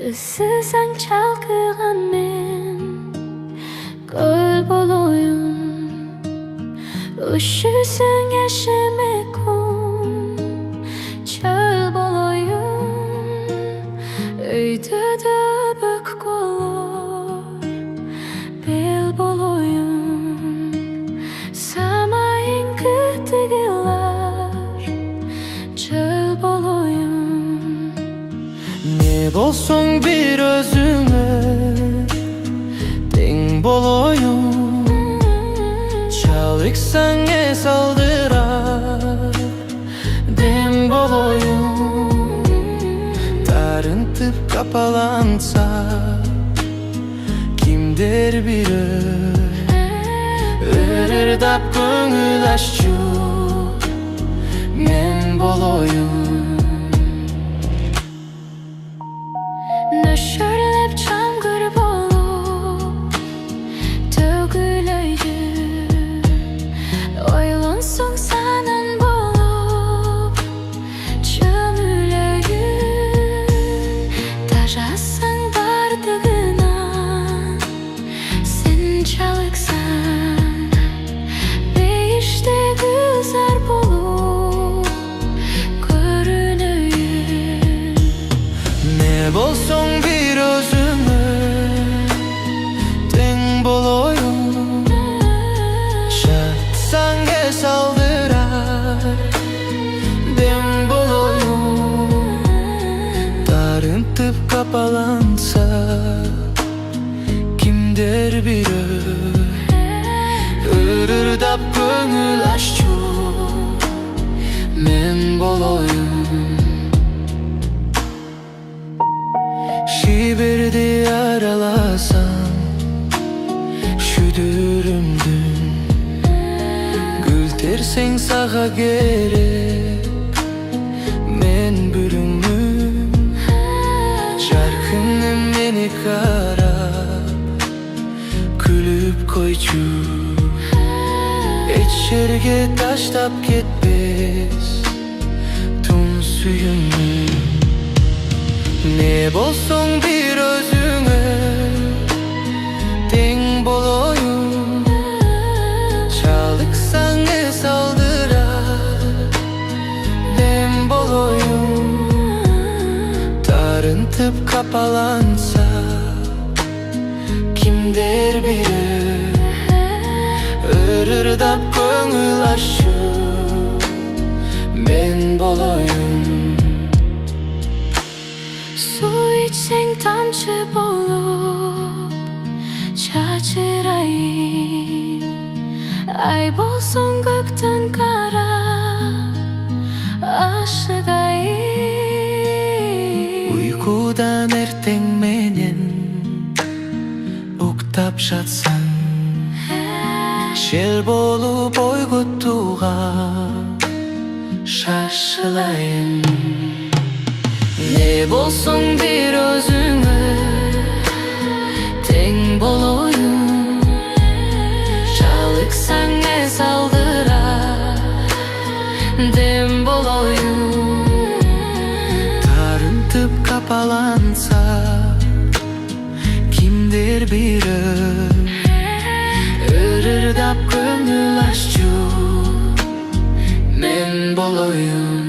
Ысысаң чалкыган мен көл болоюн, üşüsün yaşıma kum çöl болоюн. Өйдө да бөк колор бел болоюн, самайын кытыгылар çöl болоюн. Ne bolsun bir özüme teң болоюн, çalıksan saldırar dem болоюн. Тарынтып капаланса kimdir biri ырырдап көңүл аччу мен болоюн. Nöşörlep çamgır bolup tөгүлөйдү, ойлонсоң санын болуп чөмүлөйүн. Тажасаң бардыгынан сен чалыксан, бейиште гүлзар болуп көрүнөйүн. Ne bolsun bir özüme teң болоюн, çatsan saldırar dem болоюn. Тарынтып капаланса kimdir biri ырырдап көңүл аччу мен болоюн. Şibirdi aralasan şüdürümdün, gültersen sağa gerek men bürümüm. Jarkıным meni karap külüp koyçu, etşerge taştap ketpes tüm suyumnu. Ne bolsun bir özüme teң болоюн, çalıksan saldırar dem болоюн. Тарынтып капаланса kimdir biri ырырдап көңүл аччу мен болоюн. Su içseng tamçı bolup çaçırayım, ay bolsun gökten kara aşıgayım. Uykudan erteң menен уктап жатсаң, жел болуп ойготууга шашылайын. Ne bolsun bir özüme teң болоюn, çalıksan saldırar dem болоюn. Тарынтып капаланса kimdir biri ырырдап көңүл аччу мен болоюн.